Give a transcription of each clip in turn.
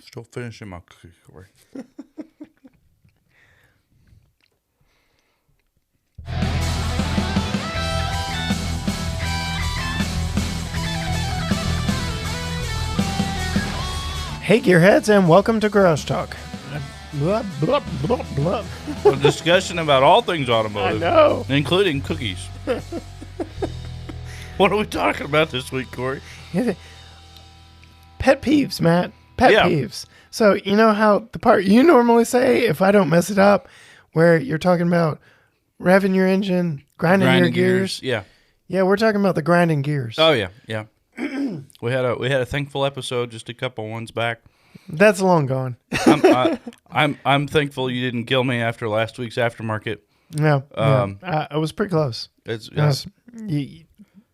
Still finishing my cookie, Cory. Hey, Gearheads, and welcome to Garage Talk. Blah, blah, blah, blah. A discussion about all things I automotive, know. including cookies. What are we talking about this week, Cory? Pet peeves, Matt. Pet Yeah. peeves. So, you know how the part you normally say, if I don't mess it up, where you're talking about revving your engine, grinding your gears. Yeah. Yeah, we're talking about the grinding gears. Oh yeah, yeah. we had a thankful episode just a couple ones back. That's long gone. I'm thankful you didn't kill me after last week's aftermarket. No, I was pretty close. It's I was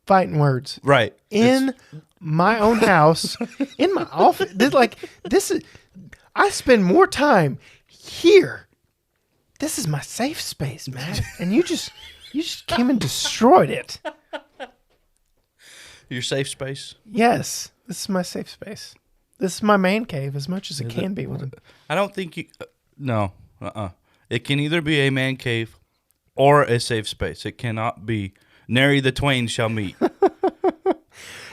fighting words. right In my own house, in my office. I spend more time here. This is my safe space, man. And you just came and destroyed it. Your safe space. Yes, this is my safe space. This is my man cave as much as it can be one. I don't think you. No. It can either be a man cave or a safe space. It cannot be. Nary the twain shall meet.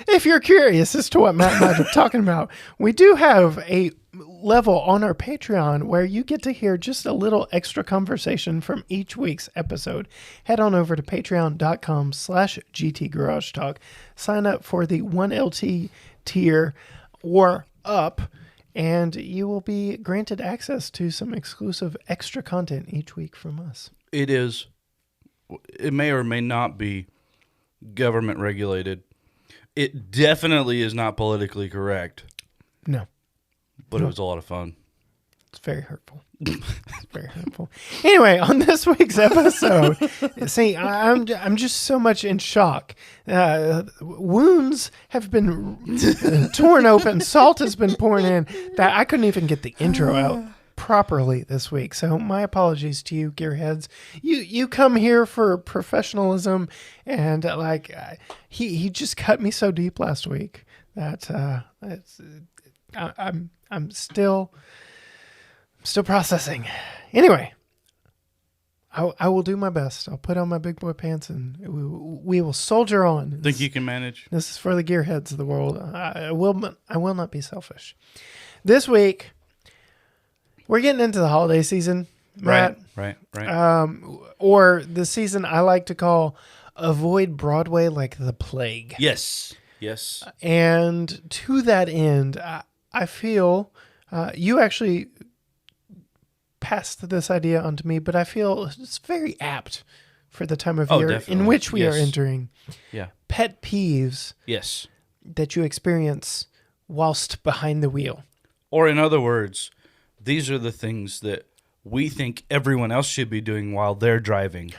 If you're curious as to what Matt and I are talking about, we do have a level on our Patreon where you get to hear just a little extra conversation from each week's episode. Head on over to patreon.com/GTGarageTalk. Sign up for the 1LT tier or up, and you will be granted access to some exclusive extra content each week from us. It may or may not be government regulated. It definitely is not politically correct, No, but it was a lot of fun. it's very hurtful. It's very hurtful. Anyway, on this week's episode, see, I'm just so much in shock. Wounds have been torn open. Salt has been pouring in that I couldn't even get the intro out properly this week. So my apologies to you, gearheads. You come here for professionalism, and he just cut me so deep last week that I'm still processing. Anyway, I will do my best. I'll put on my big boy pants and we will soldier on. Think you can manage? This is for the gearheads of the world. I will not be selfish. This week, we're getting into the holiday season, Matt. Right. Or the season I like to call avoid Broadway like the plague. Yes. And to that end, I feel you actually passed this idea onto me, but I feel it's very apt for the time of year definitely. in which we are Yes. entering. Yeah. Pet peeves Yes. that you experience whilst behind the wheel. Or in other words, these are the things that we think everyone else should be doing while they're driving.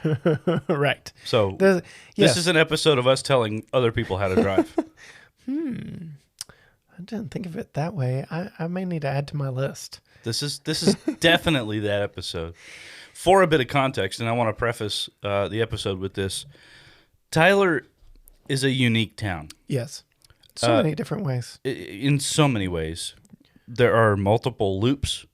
Right. So Yes. this is an episode of us telling other people how to drive. I didn't think of it that way. I may need to add to my list. This is definitely that episode. For a bit of context, and I want to preface the episode with this, Tyler is a unique town. Yes. So many different ways. In so many ways. There are multiple loops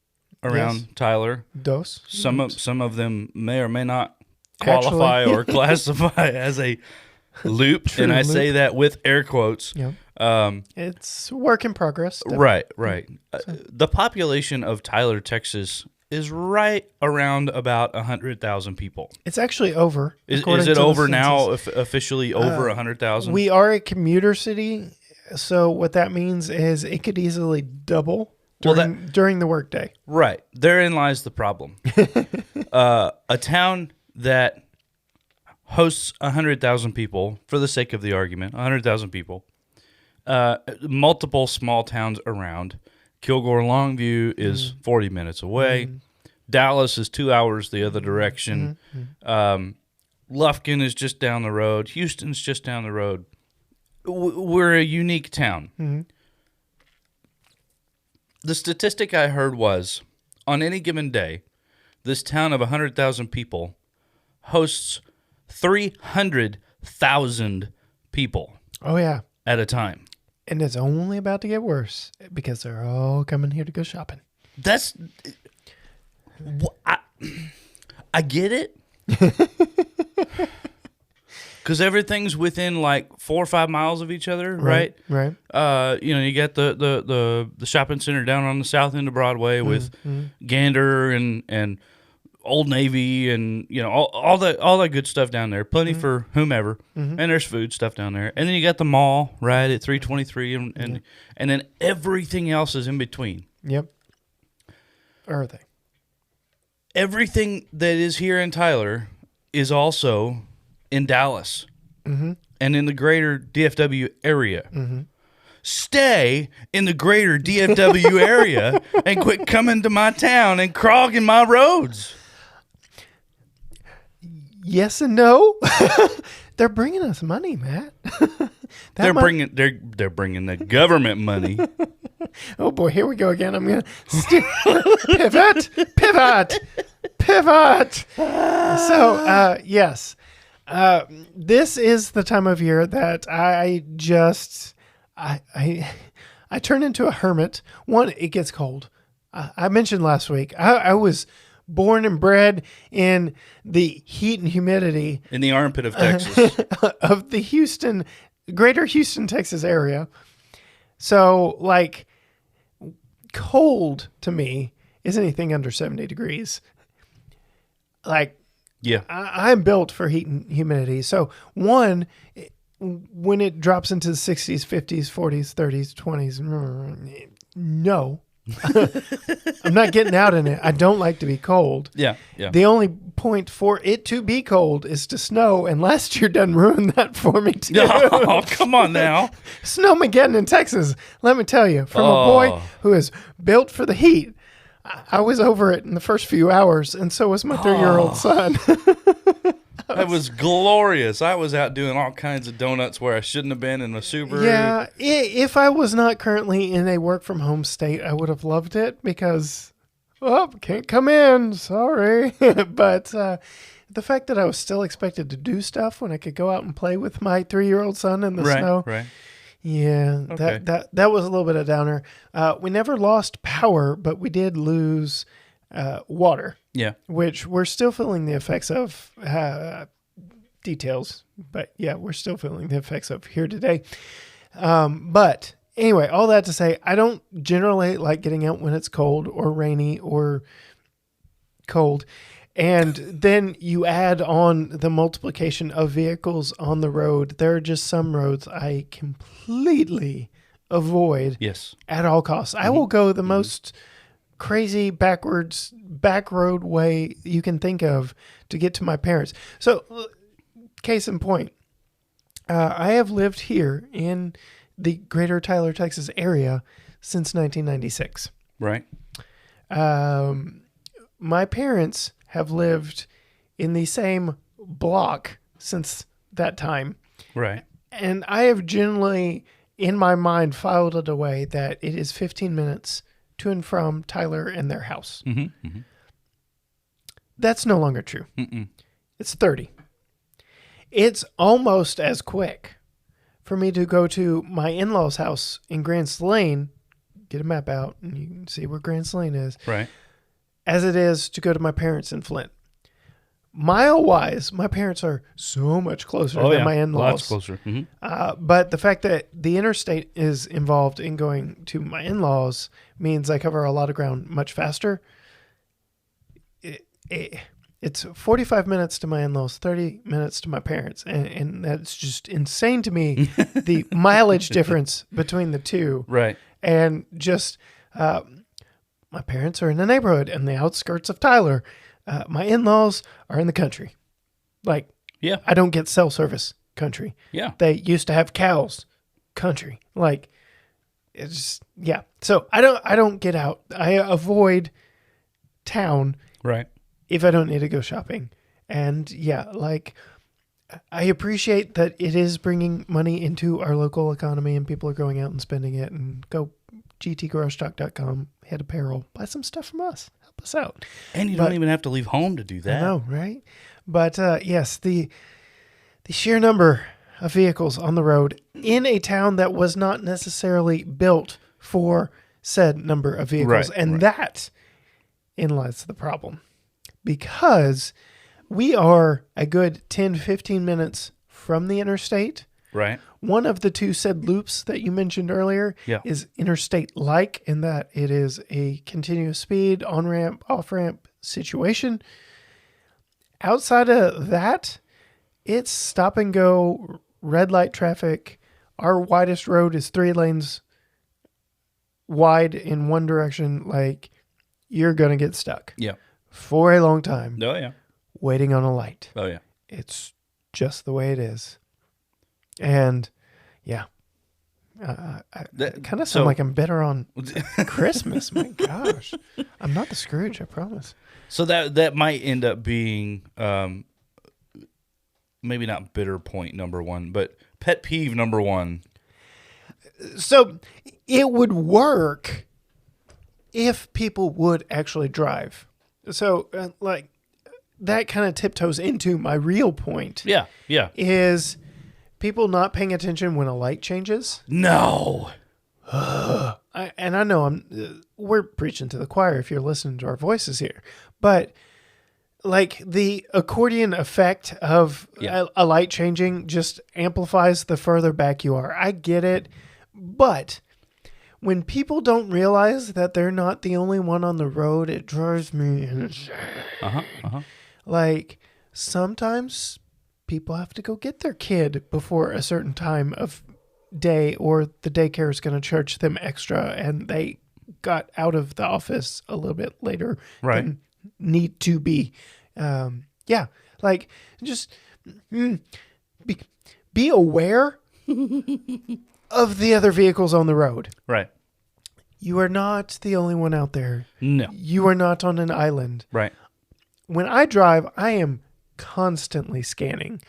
around Yes. Tyler. Dose. Some of them may or may not qualify or classify as a loop, True and I loop. say that with air quotes. Yeah. It's work in progress. Right. The population of Tyler, Texas is right around about 100,000 people. It's actually over. Is according it to the over now, census. officially over 100,000? We are a commuter city, so what that means is it could easily double during the workday. Right. Therein lies the problem. A town that hosts 100,000 people, for the sake of the argument, 100,000 people, multiple small towns around. Kilgore Longview is 40 minutes away. Dallas is 2 hours the other direction. Lufkin is just down the road. Houston's just down the road. We're a unique town. The statistic I heard was, on any given day, this town of 100,000 people hosts 300,000 people Oh, yeah. at a time. And it's only about to get worse because they're all coming here to go shopping. That's I get it. Because everything's within like 4 or 5 miles of each other, right? Right. You got the shopping center down on the south end of Broadway with Gander and Old Navy and all that good stuff down there. Plenty for whomever, and there's food stuff down there. And then you got the mall right at 323, and then everything else is in between. Yep. Are they? Everything that is here in Tyler is also in Dallas and in the greater DFW area. Stay in the greater DFW area and quit coming to my town and clogging my roads. Yes and no. They're bringing us money, Matt. They're bringing the government money. Oh boy, here we go again. I'm gonna pivot. So yes, this is the time of year that I turn into a hermit. One, it gets cold. I mentioned last week I was born and bred in the heat and humidity in the armpit of Texas of the greater Houston, Texas area. So like cold to me is anything under 70 degrees. Like, yeah, I'm built for heat and humidity. So one, when it drops into the 60s, 50s, 40s, 30s, 20s, no. I'm not getting out in it. I don't like to be cold. Yeah. The only point for it to be cold is to snow, and last year done ruined that for me too. Oh, come on now. Snowmageddon in Texas, let me tell you, from a boy who is built for the heat, I was over it in the first few hours, and so was my 3-year-old son. That was glorious. I was out doing all kinds of donuts where I shouldn't have been in a Subaru. Yeah, if I was not currently in a work-from-home state, I would have loved it because, can't come in, sorry. But the fact that I was still expected to do stuff when I could go out and play with my 3-year-old son in the snow. Right. Yeah, Okay. that was a little bit of a downer. We never lost power, but we did lose water. Yeah. Which we're still feeling the effects of. Details, but yeah, we're still feeling the effects of here today. But anyway, all that to say, I don't generally like getting out when it's cold or rainy or cold. And then you add on the multiplication of vehicles on the road. There are just some roads I completely avoid at all costs. I will go the most crazy back road way you can think of to get to my parents. So case in point, I have lived here in the greater Tyler, Texas area since 1996. Right. My parents have lived in the same block since that time. Right. And I have generally, in my mind, filed it away that it is 15 minutes to and from Tyler and their house. That's no longer true. It's 30. It's almost as quick for me to go to my in-laws' house in Grants Lane, get a map out, and you can see where Grants Lane is, right, as it is to go to my parents in Flint. Mile-wise, my parents are so much closer than my in-laws. Lots closer. But the fact that the interstate is involved in going to my in-laws means I cover a lot of ground much faster. It's 45 minutes to my in-laws, 30 minutes to my parents. And that's just insane to me, the mileage difference between the two. Right. And just my parents are in the neighborhood and the outskirts of Tyler. My in-laws are in the country. Like, yeah, I don't get cell service, country. Yeah. They used to have cows, country. Like, it's just, yeah. So I don't get out. I avoid town. Right. If I don't need to go shopping. And yeah, like, I appreciate that it is bringing money into our local economy and people are going out and spending it, and go gtgaragetalk.com, head apparel, buy some stuff from us. Help us out. And you don't even have to leave home to do that. I know, right? But yes, the sheer number of vehicles on the road in a town that was not necessarily built for said number of vehicles. And that in lies the problem. Because we are a good 10, 15 minutes from the interstate. Right. One of the two said loops that you mentioned earlier is interstate-like in that it is a continuous speed, on-ramp, off-ramp situation. Outside of that, it's stop and go, red light traffic. Our widest road is 3 lanes wide in one direction. Like, you're going to get stuck. Yeah. For a long time. Oh, yeah. Waiting on a light. Oh, yeah. It's just the way it is. And, yeah. I kind of sound like I'm better on Christmas. My gosh. I'm not the Scrooge, I promise. So that might end up being maybe not bitter point number one, but pet peeve number one. So it would work if people would actually drive. So like that kind of tiptoes into my real point. Yeah, yeah. Is people not paying attention when a light changes? No. I know we're preaching to the choir if you're listening to our voices here, but like the accordion effect of a light changing just amplifies the further back you are. I get it, but when people don't realize that they're not the only one on the road, it drives me insane. Like sometimes people have to go get their kid before a certain time of day, or the daycare is going to charge them extra, and they got out of the office a little bit later than need to be. Like just be aware of the other vehicles on the road. Right. You are not the only one out there. No. You are not on an island. Right. When I drive, I am constantly scanning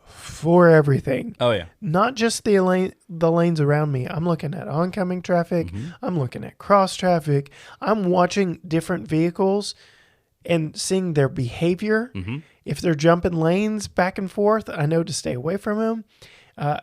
for everything. Oh, yeah. Not just the lanes around me. I'm looking at oncoming traffic. Mm-hmm. I'm looking at cross traffic. I'm watching different vehicles and seeing their behavior. Mm-hmm. If they're jumping lanes back and forth, I know to stay away from them.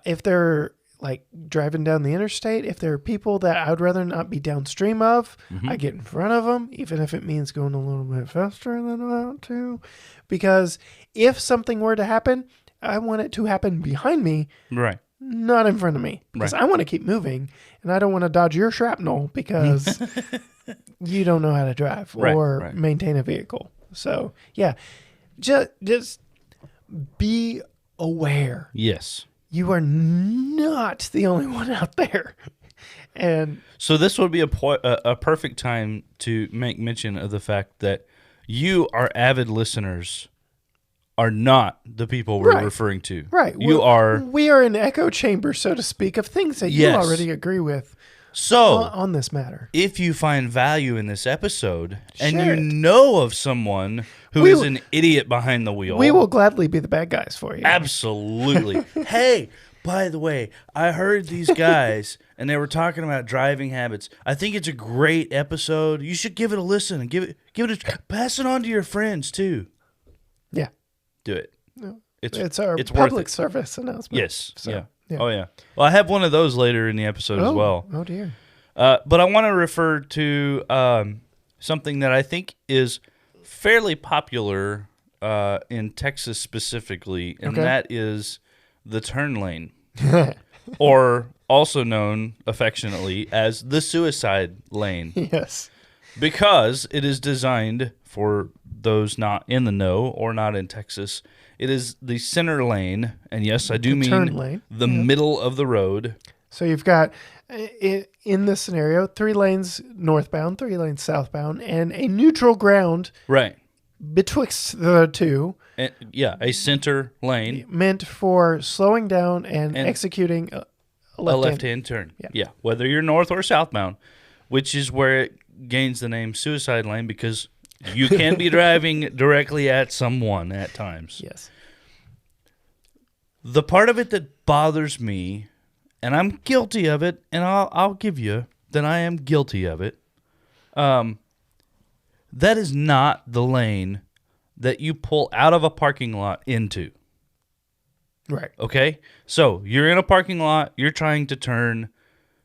If they're like driving down the interstate, if there are people that I would rather not be downstream of, I get in front of them, even if it means going a little bit faster than I want to. Because if something were to happen, I want it to happen behind me, right? Not in front of me. Because I want to keep moving, and I don't want to dodge your shrapnel because you don't know how to drive or maintain a vehicle. So, yeah, just be aware. Yes. You are not the only one out there. And so this would be a perfect time to make mention of the fact that you, our avid listeners, are not the people we're referring to. Right. We are an echo chamber, so to speak, of things that you already agree with. So on this matter, if you find value in this episode and you know of someone who is an idiot behind the wheel, we will gladly be the bad guys for you. Absolutely. Hey, by the way, I heard these guys and they were talking about driving habits. I think it's a great episode. You should give it a listen and pass it on to your friends too. Yeah. Do it. No, it's our public service announcement. Yes. So, yeah. Oh, yeah. Well, I have one of those later in the episode as well. Oh, dear. But I want to refer to something that I think is fairly popular in Texas specifically, and that is the turn lane, or also known affectionately as the suicide lane. Yes. Because it is designed for those not in the know or not in Texas. It is the center lane, and yes, I do mean the middle of the road. So you've got, in this scenario, 3 lanes northbound, 3 lanes southbound, and a neutral ground betwixt the two. And, a center lane. Meant for slowing down and executing a left-hand turn. Yeah, whether you're north or southbound, which is where it gains the name suicide lane, because you can be driving directly at someone at times. Yes. The part of it that bothers me, and I'm guilty of it, and I'll give you that I am guilty of it, that is not the lane that you pull out of a parking lot into. Right. Okay? So you're in a parking lot. You're trying to turn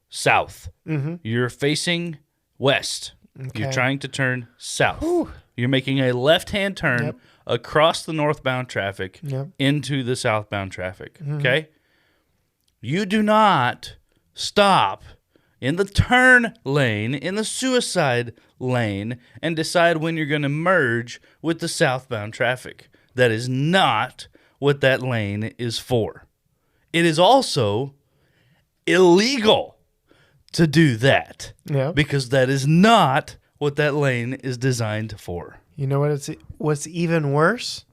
south. Mm-hmm. You're facing west. Okay. You're trying to turn south. Whew. You're making a left-hand turn Yep. across the northbound traffic Yep. into the southbound traffic. Mm-hmm. Okay? You do not stop in the turn lane, in the suicide lane, and decide when you're going to merge with the southbound traffic. That is not what that lane is for. It is also illegal to do that Yeah. because that is not what that lane is designed for. You know what's even worse?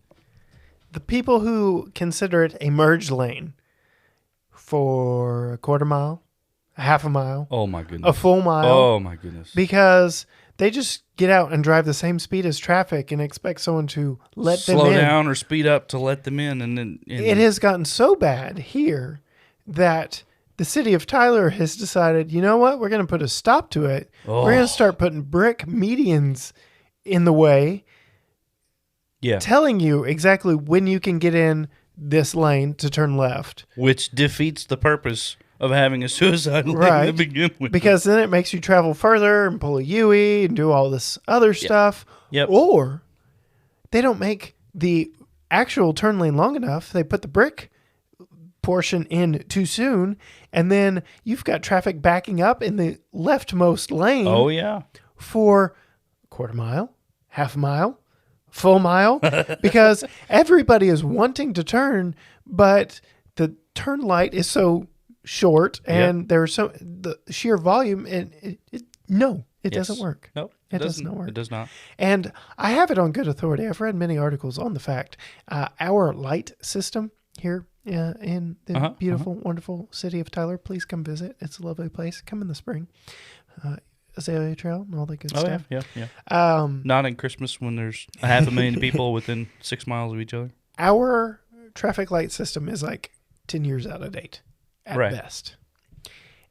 The people who consider it a merge lane for a quarter mile, a half a mile, Oh my goodness. a full mile, Oh my goodness. because they just get out and drive the same speed as traffic and expect someone to let them Slow in. down or speed up to let them in, and then It has gotten so bad here that the city of Tyler has decided, you know what? We're going to put a stop to it. We're going to start putting brick medians in the way, yeah, telling you exactly when you can get in this lane to turn left. which defeats the purpose of having a suicide lane Right. to begin with. Because then it makes you travel further and pull a UE and do all this other stuff. Yep. Or they don't make the actual turn lane long enough. They put the brick portion in too soon, and then you've got traffic backing up in the leftmost lane Oh yeah, for a quarter mile, half a mile, full mile, because everybody is wanting to turn, but the turn light is so short and there's so the sheer volume, and it Yes. doesn't work. Nope, It does doesn't not work. It does not. And I have it on good authority. I've read many articles on the fact our light system here in the beautiful, wonderful city of Tyler. Please come visit. It's a lovely place. Come in the spring. Azalea Trail and all that good Oh stuff. yeah. Not in Christmas when there's 500,000 people within 6 miles of each other. Our traffic light system is like 10 years out of date at Right. best.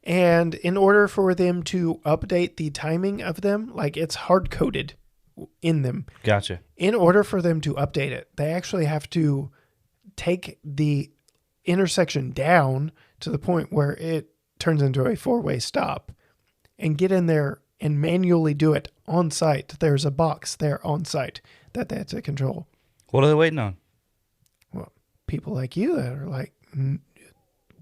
And in order for them to update the timing of them, like it's hard coded in them. Gotcha. In order for them to update it, they actually have to take the intersection down to the point where it turns into a four-way stop and get in there and manually do it on site. There's a box there on site that they have to control. What are they waiting on? Well, people like you that are like,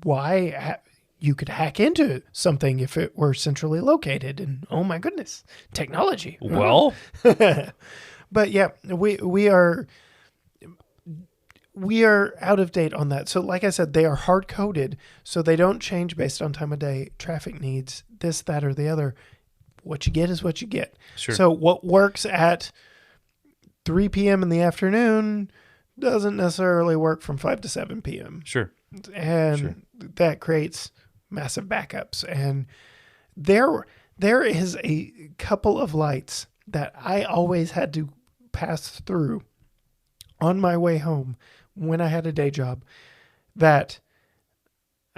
why you could hack into something if it were centrally located, and oh my goodness, technology. Well, But yeah, we are out of date on that. So like I said, they are hard coded, so they don't change based on time of day, traffic needs, this, that, or the other. What you get is what you get. Sure. So what works at 3 p.m. in the afternoon doesn't necessarily work from 5 to 7 p.m. sure. And that creates massive backups. And there is a couple of lights that I always had to pass through on my way home when I had a day job, that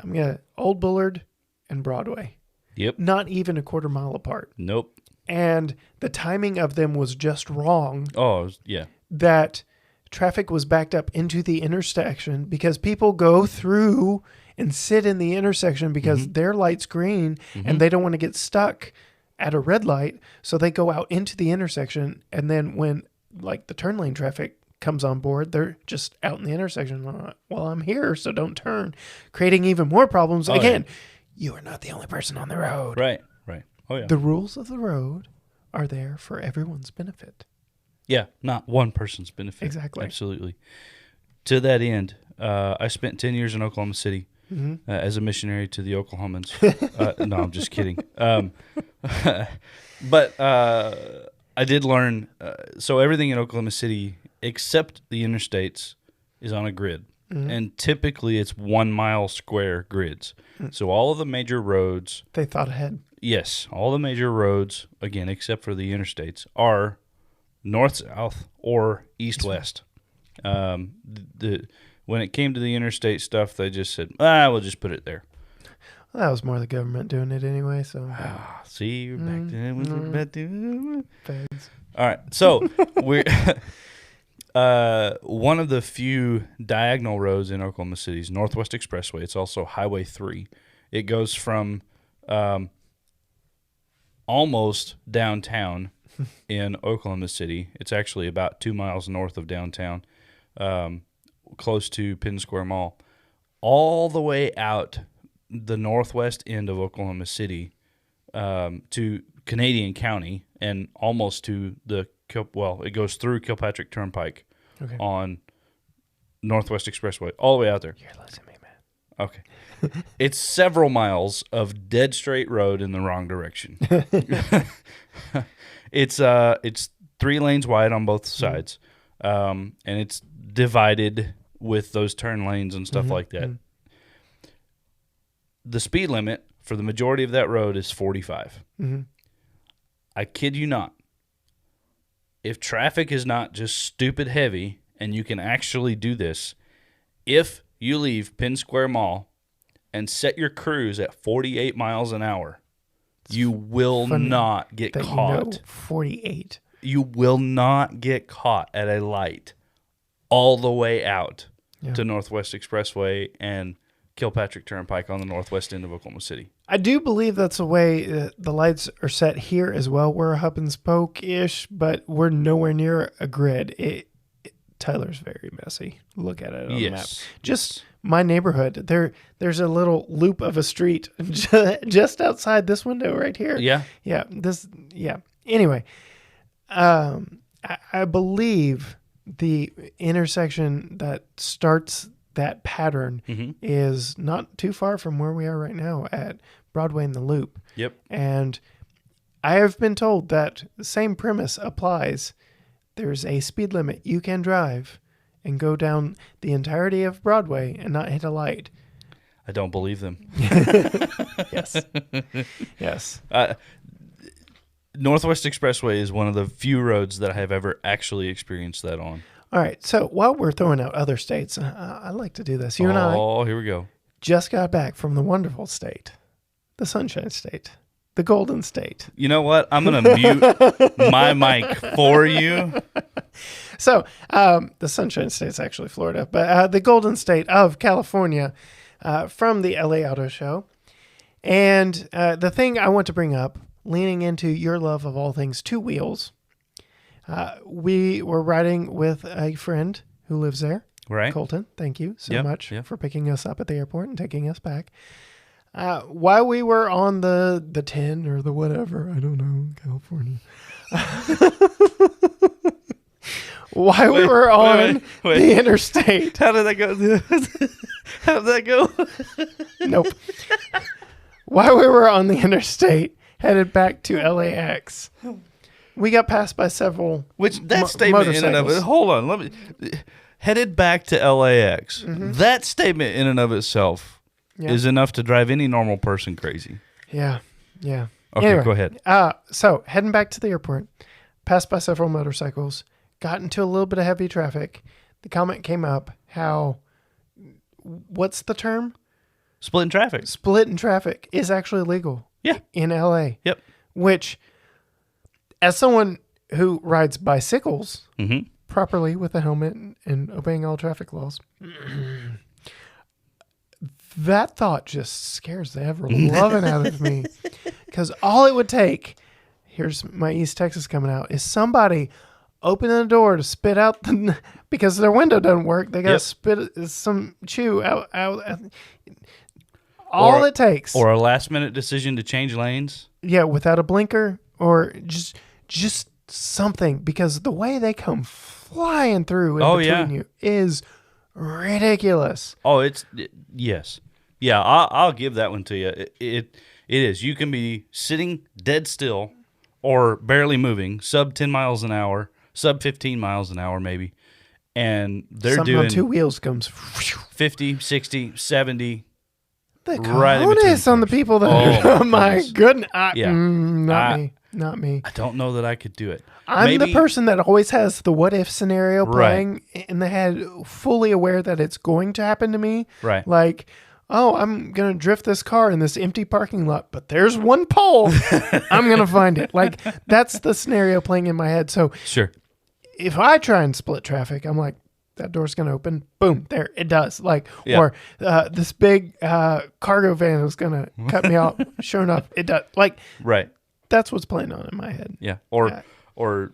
I'm going to Old Bullard and Broadway, Yep. not even a quarter mile apart. Nope. And the timing of them was just wrong, Oh, yeah. that traffic was backed up into the intersection because people go through and sit in the intersection because their light's green and they don't want to get stuck at a red light. So they go out into the intersection. And then when like the turn lane traffic comes on board, they're just out in the intersection. Well, I'm here, so don't turn, creating even more problems. Again, you are not the only person on the road. Right. Right. Oh, yeah. The rules of the road are there for everyone's benefit. Yeah, not one person's benefit. Exactly. Absolutely. To that end, I spent 10 years in Oklahoma City as a missionary to the Oklahomans. No, I'm just kidding. But I did learn, so everything in Oklahoma City except the interstates is on a grid. And typically it's 1 mile square grids. So all of the major roads, They thought ahead. yes, all the major roads, again, except for the interstates, are north-south or east-west. When it came to the interstate stuff, they just said, we'll just put it there. Well, that was more the government doing it anyway. So See, you're back to Feds. all right. So we're One of the few diagonal roads in Oklahoma City is Northwest Expressway. It's also Highway 3. It goes from almost downtown in Oklahoma City. It's actually about 2 miles north of downtown, close to Penn Square Mall, all the way out the northwest end of Oklahoma City to Canadian County and almost to it goes through Kilpatrick Turnpike on Northwest Expressway, all the way out there. You're losing me, man. Okay. It's several miles of dead straight road in the wrong direction. It's 3 lanes wide on both sides, and it's divided with those turn lanes and stuff like that. The speed limit for the majority of that road is 45. I kid you not. If traffic is not just stupid heavy, and you can actually do this, if you leave Penn Square Mall and set your cruise at 48 miles an hour, you will not get caught. 48. You will not get caught at a light all the way out to Northwest Expressway and Kilpatrick Turnpike on the northwest end of Oklahoma City. I do believe that's the way the lights are set here as well. We're a hub and spoke-ish, but we're nowhere near a grid. Tyler's very messy. Look at it on the map. Just my neighborhood. There's a little loop of a street just outside this window right here. Yeah. Yeah. Anyway, I believe the intersection that starts that pattern is not too far from where we are right now at Broadway and the Loop. Yep. And I have been told that the same premise applies. There's a speed limit you can drive and go down the entirety of Broadway and not hit a light. I don't believe them. Yes. Yes. Northwest Expressway is one of the few roads that I have ever actually experienced that on. All right. So while we're throwing out other states, I like to do this. You and I here we go. Just got back from the wonderful state, the Sunshine State, the Golden State. You know what? I'm going to mute my mic for you. So the Sunshine State is actually Florida, but the Golden State of California from the LA Auto Show. And the thing I want to bring up, leaning into your love of all things two wheels, we were riding with a friend who lives there. Right. Colton, thank you so much Yep. for picking us up at the airport and taking us back. While we were on the 10 or the whatever, I don't know, California. While we were on the interstate. How did that go? How did that go? Nope. While we were on the interstate, headed back to LAX, we got passed by several statement in and of it. Hold on, let me. Headed back to LAX. That statement in and of itself is enough to drive any normal person crazy. Yeah. Okay, anyway, go ahead. So heading back to the airport, passed by several motorcycles, got into a little bit of heavy traffic. The comment came up how, what's the term? Split in traffic. Split in traffic is actually legal. Yeah. In LA. Yep. Which, as someone who rides bicycles properly with a helmet and obeying all traffic laws, that thought just scares the ever loving out of me. Because all it would take, here's my East Texas coming out, is somebody opening the door to spit out because their window doesn't work. They got to spit some chew out. All it takes. Or a last minute decision to change lanes. Yeah, without a blinker or just something, because the way they come flying through in between you is ridiculous. Oh, yes. Yeah, I'll give that one to you. It is. You can be sitting dead still or barely moving, sub 10 miles an hour, sub 15 miles an hour maybe, and they're something doing on two wheels comes 50, 60, 70. The right cojones on the people that oh my goodness. Not me. I don't know that I could do it. I'm the person that always has the what if scenario playing in the head, fully aware that it's going to happen to me. Right. Like, oh, I'm going to drift this car in this empty parking lot, but there's one pole. I'm going to find it. Like, that's the scenario playing in my head. So sure. if I try and split traffic, I'm like, that door's going to open. Boom, there it does. Like, Yeah. or this big cargo van is going to cut me off. Sure enough, it does. Like, Right. that's what's playing on in my head. Yeah. Or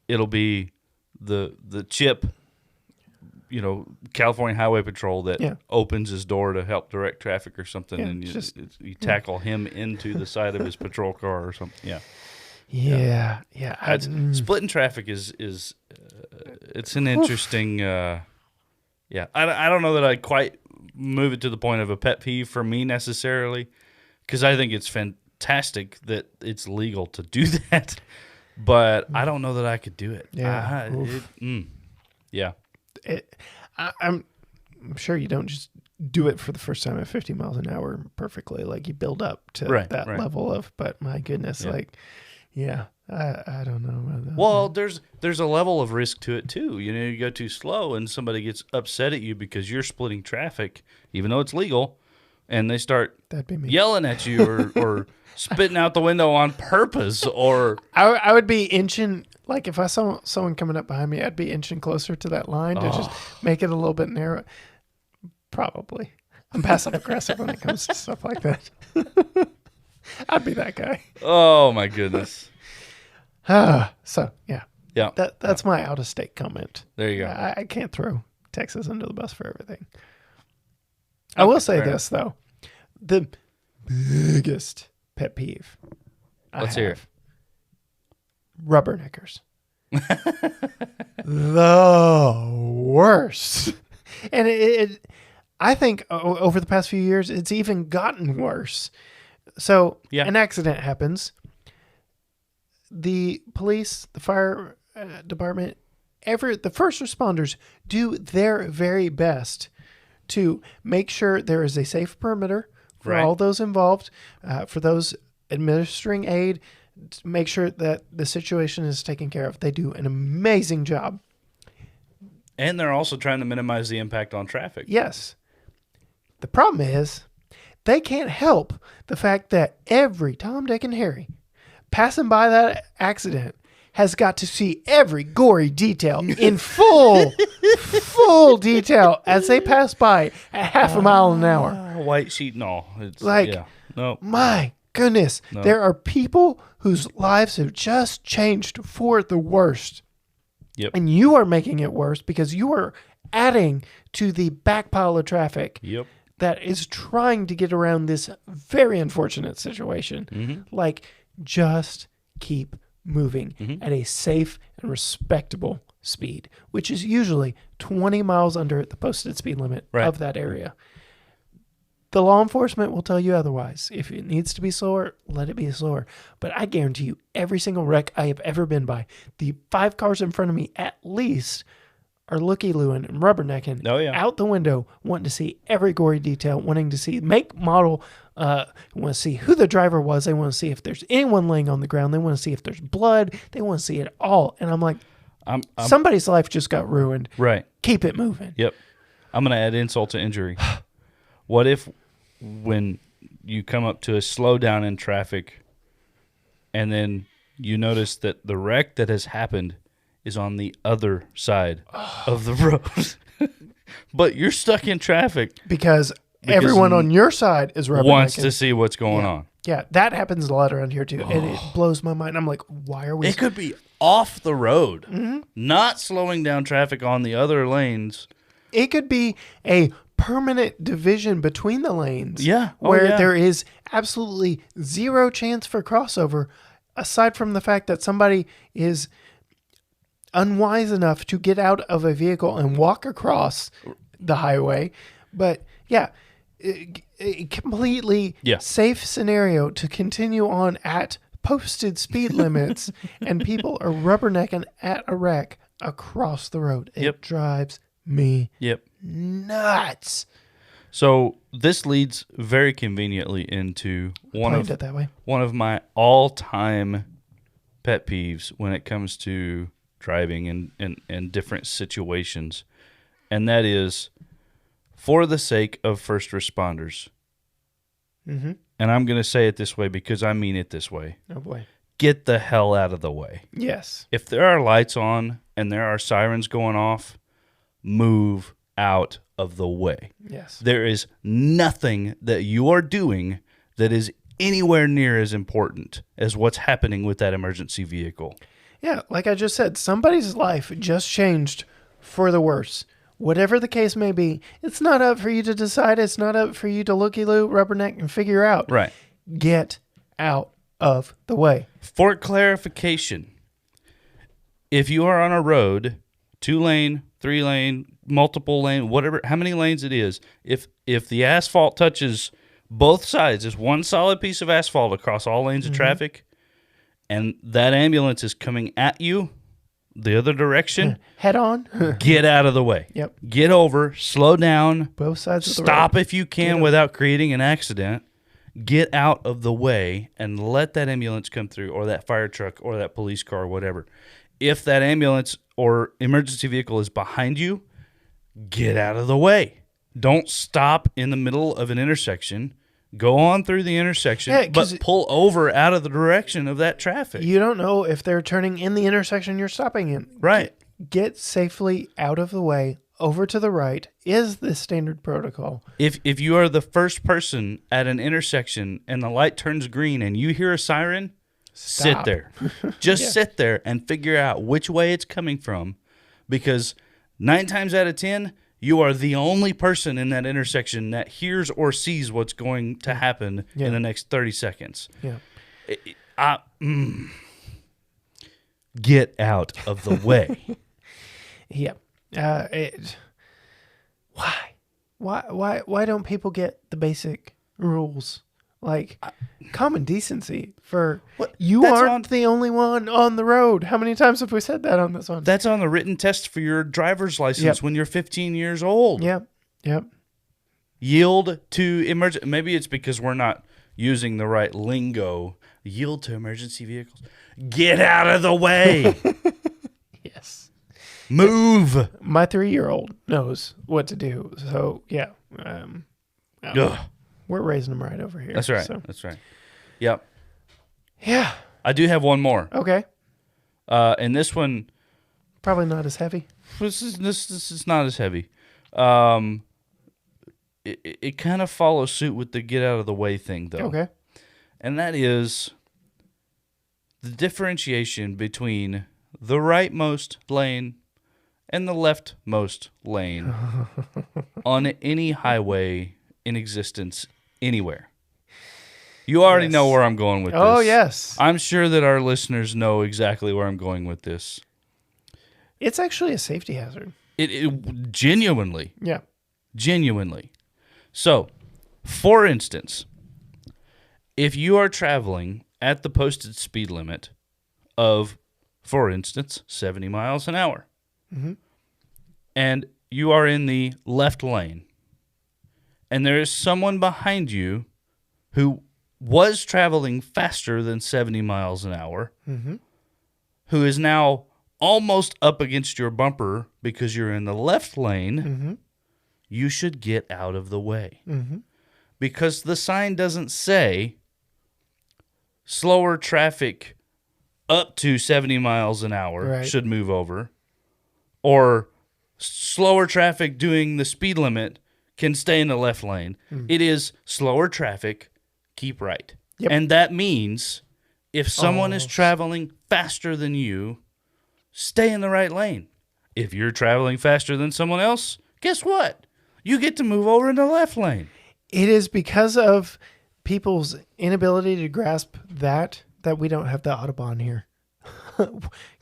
it'll be the chip, California Highway Patrol that opens his door to help direct traffic or something, and you tackle him into the side of his patrol car or something. Yeah. Yeah. Splitting traffic is it's an interesting. I don't know that I'd quite move it to the point of a pet peeve for me necessarily, because I think it's fantastic that it's legal to do that, but I don't know that I could do it. Yeah. Yeah. I'm sure you don't just do it for the first time at 50 miles an hour perfectly. Like, you build up to that level of, but my goodness, I don't know about that. Well, there's a level of risk to it too. You go too slow and somebody gets upset at you because you're splitting traffic, even though it's legal, and they start That'd be me. yelling at you or spitting out the window on purpose. Or I would be inching, like if I saw someone coming up behind me, I'd be inching closer to that line to just make it a little bit narrow. Probably. I'm passive aggressive when it comes to stuff like that. I'd be that guy. Oh my goodness. So yeah. That's my out of state comment. There you go. I can't throw Texas under the bus for everything. I will say this though, the biggest pet peeve. Let's hear it. Rubberneckers. The worst. And I think over the past few years, it's even gotten worse. So an accident happens. The police, the fire department, the first responders do their very best to make sure there is a safe perimeter for all those involved, for those administering aid, to make sure that the situation is taken care of. They do an amazing job. And they're also trying to minimize the impact on traffic. Yes. The problem is they can't help the fact that every Tom, Dick, and Harry passing by that accident has got to see every gory detail in full detail as they pass by at half a mile an hour. White sheet and all. It's my goodness. No. There are people whose lives have just changed for the worst. Yep. And you are making it worse because you are adding to the back pile of traffic that is trying to get around this very unfortunate situation. Mm-hmm. Like, just keep moving at a safe and respectable speed, which is usually 20 miles under the posted speed limit of that area. The law enforcement will tell you otherwise. If it needs to be slower, let it be slower. But I guarantee you, every single wreck I have ever been by, the 5 cars in front of me at least are looky-looing and rubbernecking out the window, wanting to see every gory detail, wanting to see make, model, want to see who the driver was. They want to see if there's anyone laying on the ground. They want to see if there's blood. They want to see it all. And I'm like, somebody's life just got ruined. Right. Keep it moving. Yep. I'm going to add insult to injury. What if when you come up to a slowdown in traffic and then you notice that the wreck that has happened is on the other side of the road, but you're stuck in traffic because everyone on your side is wants to see what's going on. Yeah, that happens a lot around here too, and it blows my mind. I'm like, why are we? It could be off the road, not slowing down traffic on the other lanes. It could be a permanent division between the lanes. Yeah. Where there is absolutely zero chance for crossover, aside from the fact that somebody is unwise enough to get out of a vehicle and walk across the highway. But a completely safe scenario to continue on at posted speed limits, and people are rubbernecking at a wreck across the road. It drives me nuts. So this leads very conveniently into one of my all-time pet peeves when it comes to driving and different situations, and that is for the sake of first responders. Mm-hmm. And I'm going to say it this way because I mean it this way. Oh boy. get the hell out of the way. Yes. If there are lights on and there are sirens going off, move out of the way. Yes. There is nothing that you are doing that is anywhere near as important as what's happening with that emergency vehicle. Yeah, like I just said, somebody's life just changed for the worse. Whatever the case may be, it's not up for you to decide. It's not up for you to looky-loo, rubberneck, and figure out. Right. Get out of the way. For clarification, if you are on a road, 2-lane, 3-lane, multiple lane, whatever, how many lanes it is, if the asphalt touches both sides, it's one solid piece of asphalt across all lanes of traffic, and that ambulance is coming at you the other direction, head on, get out of the way. Yep. Get over, slow down, both sides of the road. Stop if you can without creating an accident. Get out of the way and let that ambulance come through, or that fire truck, or that police car, or whatever. If that ambulance or emergency vehicle is behind you, get out of the way. Don't stop in the middle of an intersection. Go on through the intersection, but pull over out of the direction of that traffic. You don't know if they're turning in the intersection you're stopping in. Right. Get safely out of the way. Over to the right is the standard protocol. If you are the first person at an intersection and the light turns green and you hear a siren, sit there. Just sit there and figure out which way it's coming from, because 9 times out of 10, you are the only person in that intersection that hears or sees what's going to happen in the next 30 seconds. Yeah. Get out of the way. Yeah. Why don't people get the basic rules? Like common decency for you aren't the only one on the road. How many times have we said that on this one? That's on the written test for your driver's license when you're 15 years old. Yep. Yield to emergency. Maybe it's because we're not using the right lingo. Yield to emergency vehicles. Get out of the way. Yes. Move. My 3-year-old knows what to do. So yeah. We're raising them right over here. That's right. So. That's right. Yep. Yeah. I do have one more. Okay. And this one probably not as heavy. This is not as heavy. It kind of follows suit with the get out of the way thing, though. Okay. And that is the differentiation between the rightmost lane and the leftmost lane on any highway in existence anywhere. You already know where I'm going with this. Oh, yes. I'm sure that our listeners know exactly where I'm going with this. It's actually a safety hazard. It genuinely. Yeah. Genuinely. So, for instance, if you are traveling at the posted speed limit of, for instance, 70 miles an hour, and you are in the left lane, and there is someone behind you who was traveling faster than 70 miles an hour, who is now almost up against your bumper because you're in the left lane, you should get out of the way. Because the sign doesn't say slower traffic up to 70 miles an hour should move over, or slower traffic doing the speed limit can stay in the left lane. It is slower traffic, keep right. And that means if someone is traveling faster than you, stay in the right lane. If you're traveling faster than someone else, guess what? You get to move over in the left lane. It is because of people's inability to grasp that we don't have the Autobahn here.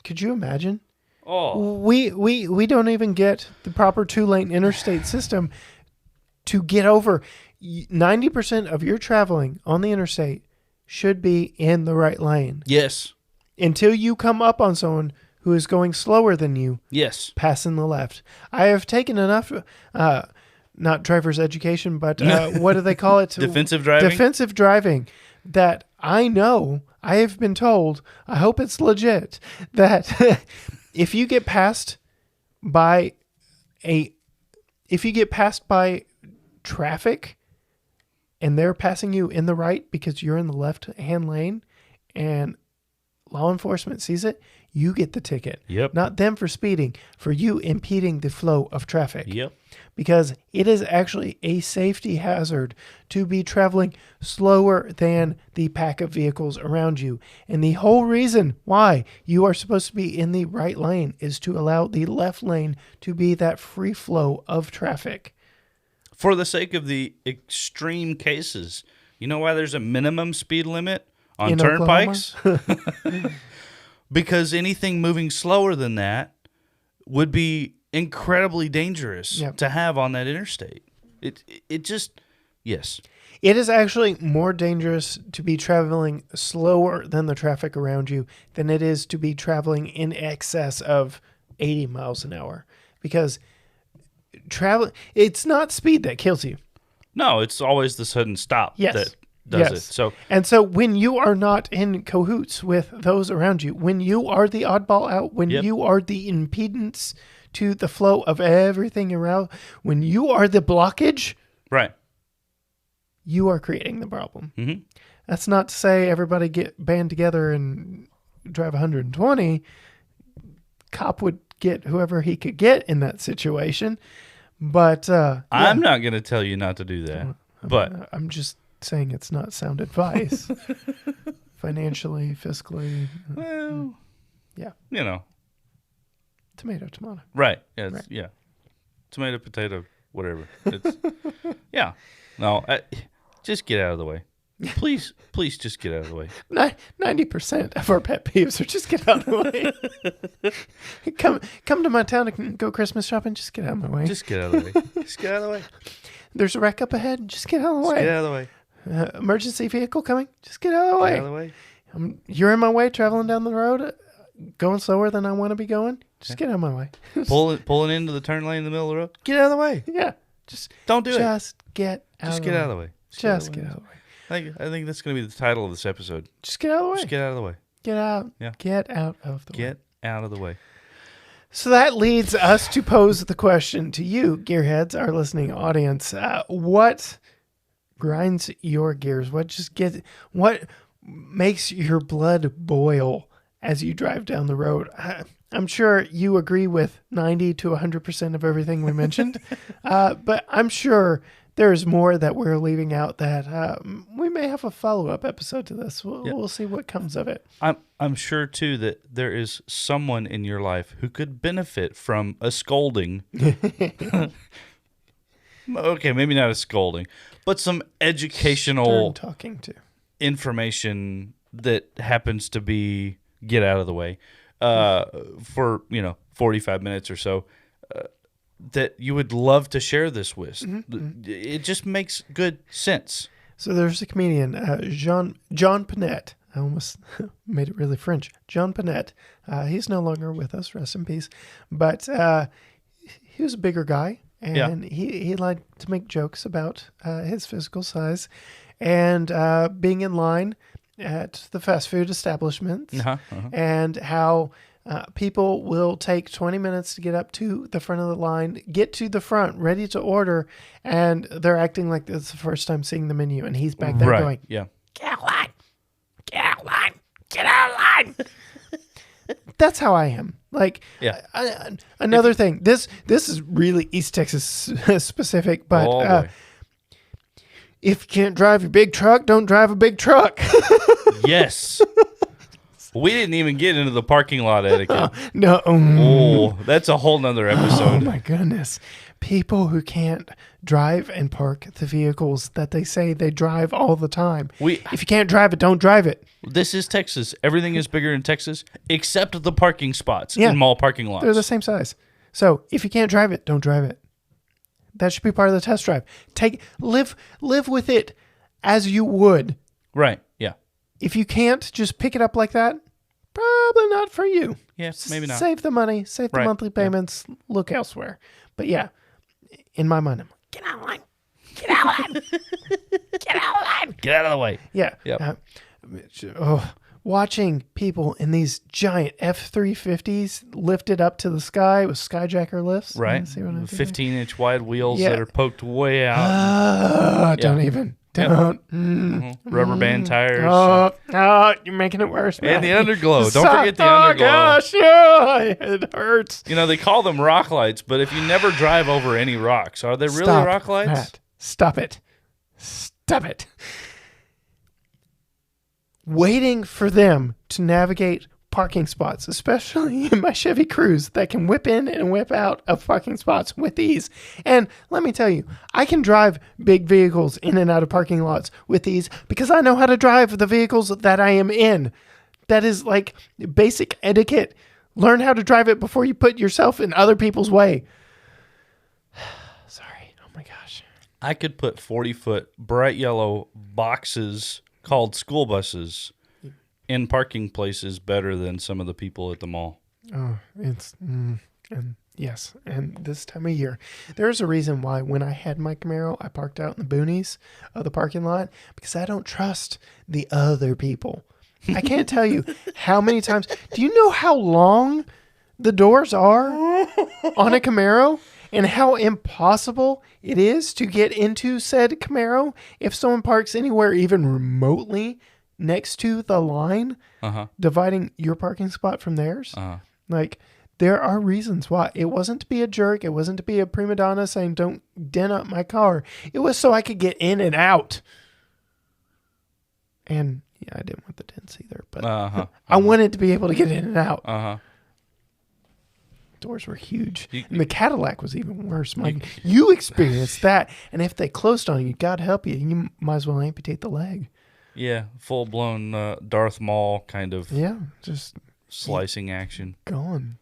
Could you imagine? Oh, we don't even get the proper 2-lane interstate system to get over. 90% of your traveling on the interstate should be in the right lane. Yes. Until you come up on someone who is going slower than you. Yes. Passing the left. I have taken enough, not driver's education, but what do they call it? Defensive driving? Defensive driving. That I know, I have been told, I hope it's legit, that if you get passed by traffic and they're passing you in the right because you're in the left-hand lane and law enforcement sees it, you get the ticket. Yep. Not them for speeding, for you impeding the flow of traffic. Yep. Because it is actually a safety hazard to be traveling slower than the pack of vehicles around you. And the whole reason why you are supposed to be in the right lane is to allow the left lane to be that free flow of traffic. For the sake of the extreme cases, you know why there's a minimum speed limit on In turnpikes? Because anything moving slower than that would be incredibly dangerous to have on that interstate. It just, yes. It is actually more dangerous to be traveling slower than the traffic around you than it is to be traveling in excess of 80 miles an hour. Because it's not speed that kills you. No, it's always the sudden stop that does it. So when you are not in cahoots with those around you, when you are the oddball out, when you are the impedance to the flow of everything around, when you are the blockage, right, you are creating the problem. Mm-hmm. That's not to say everybody get band together and drive 120. Cop would get whoever he could get in that situation. But I'm not going to tell you not to do that. But I'm just saying it's not sound advice. Financially, fiscally. Well, yeah. You know. Tomato. Right. Yeah. Tomato, potato, whatever. It's, yeah. No, just get out of the way. Please just get out of the way. 90% of our pet peeves are just get out of the way. Come to my town and go Christmas shopping. Just get out of my way. Just get out of the way. Just get out of the way. There's a wreck up ahead. Just get out of the way. Get out of the way. Emergency vehicle coming. Just get out of the way. Get out of the way. You're in my way traveling down the road, going slower than I want to be going. Just get out of my way. Pulling into the turn lane in the middle of the road. Get out of the way. Yeah. Just don't do it. Just get out. Just get out of the way. Just get out of the way. I think that's going to be the title of this episode. Just get out of the way. Just get out of the way. Get out. Yeah. Get out of the way. Get out of the way. So that leads us to pose the question to you, gearheads, our listening audience. What grinds your gears? What makes your blood boil as you drive down the road? I'm sure you agree with 90 to 100% of everything we mentioned, but I'm sure there's more that we're leaving out that we may have a follow-up episode to this. We'll see what comes of it. I'm sure, too, that there is someone in your life who could benefit from a scolding. Okay, maybe not a scolding, but some educational talking to information that happens to be get out of the way for 45 minutes or so. That you would love to share this with. Mm-hmm. It just makes good sense. So there's a comedian, John Panette. I almost made it really French. John Panette. He's no longer with us, rest in peace. But he was a bigger guy, and he liked to make jokes about his physical size and being in line at the fast food establishments and how people will take 20 minutes to get up to the front of the line, get to the front, ready to order, and they're acting like it's the first time seeing the menu, and he's back there going, "Yeah, get out of line, get out of line, get out of line." That's how I am. Like, another thing. This is really East Texas specific, but if you can't drive your big truck, don't drive a big truck. Yes. We didn't even get into the parking lot etiquette. No. Oh, that's a whole nother episode. Oh, my goodness. People who can't drive and park the vehicles that they say they drive all the time. If you can't drive it, don't drive it. This is Texas. Everything is bigger in Texas except the parking spots in mall parking lots. They're the same size. So if you can't drive it, don't drive it. That should be part of the test drive. Live with it as you would. Right, yeah. If you can't just pick it up like that, probably not for you. Yeah, maybe not. Save the money, save the monthly payments, look elsewhere. But yeah, in my mind, I'm like, get out of line. Get out of line. Get out of line. Get out of the way. Yeah. Yep. Watching people in these giant F-350s lifted up to the sky with skyjacker lifts. Right. 15-inch wide wheels that are poked way out. Don't even. Don't. Rubber band tires. You're making it worse, man. And the underglow. Don't forget the underglow. Oh, gosh, yeah, it hurts. You know, they call them rock lights, but if you never drive over any rocks, are they really rock lights? Matt, stop it. Stop it. Waiting for them to navigate parking spots, especially in my Chevy Cruze that can whip in and whip out of parking spots with ease. And let me tell you, I can drive big vehicles in and out of parking lots with ease because I know how to drive the vehicles that I am in. That is like basic etiquette. Learn how to drive it before you put yourself in other people's way. Sorry. Oh my gosh. I could put 40-foot bright yellow boxes called school buses in parking places better than some of the people at the mall. Oh, it's and yes, and this time of year, there's a reason why when I had my Camaro, I parked out in the boonies of the parking lot because I don't trust the other people. I can't tell you how many times. Do you know how long the doors are on a Camaro and how impossible it is to get into said Camaro if someone parks anywhere even remotely next to the line dividing your parking spot from theirs? Like, there are reasons why. It wasn't to be a jerk. It wasn't to be a prima donna saying, don't dent up my car. It was so I could get in and out. And, yeah, I didn't want the dents either. But I wanted to be able to get in and out. Doors were huge. And the Cadillac was even worse. You experienced that. And if they closed on you, God help you, you might as well amputate the leg. Yeah, full-blown Darth Maul kind of just slicing action. Gone.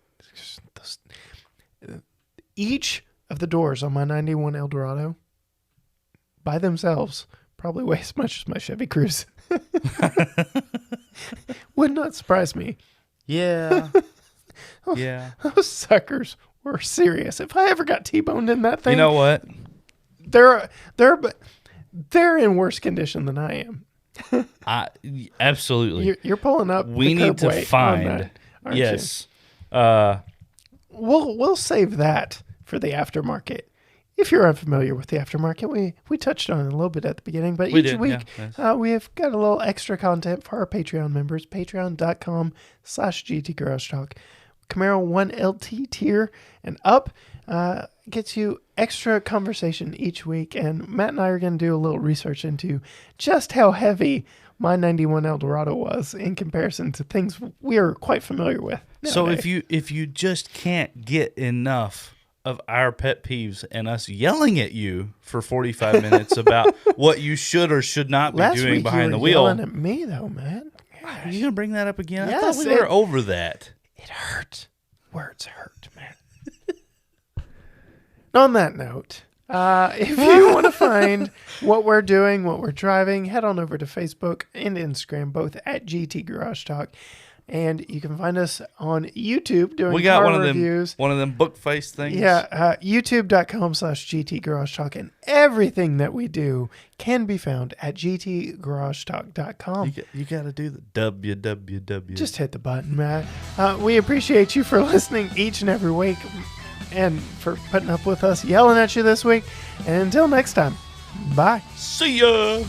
Each of the doors on my 91 Eldorado by themselves probably weigh as much as my Chevy Cruze. Would not surprise me. Yeah. Yeah. Those suckers were serious. If I ever got T-boned in that thing. You know what? They're in worse condition than I am. Absolutely. You're pulling up. We need to find. That, yes. We'll save that for the aftermarket. If you're unfamiliar with the aftermarket, we touched on it a little bit at the beginning, but each week we have got a little extra content for our Patreon members. Patreon.com/GT Garage Talk. Camaro 1LT tier and up gets you extra conversation each week. And Matt and I are going to do a little research into just how heavy my 91 Eldorado was in comparison to things we are quite familiar with nowadays. So if you just can't get enough of our pet peeves and us yelling at you for 45 minutes about what you should or should not be doing behind the wheel. Yelling at me though, man. Are you going to bring that up again? Yes, I thought we were over that. It hurt. Words hurt, man. On that note, if you want to find what we're doing, what we're driving, head on over to Facebook and Instagram, both at GT Garage Talk. And you can find us on YouTube doing car reviews. One of them book face things. Yeah, youtube.com/GT Garage Talk. And everything that we do can be found at gtgaragetalk.com. You got to do the www. Just hit the button, Matt. We appreciate you for listening each and every week and for putting up with us yelling at you this week. And until next time, bye. See ya.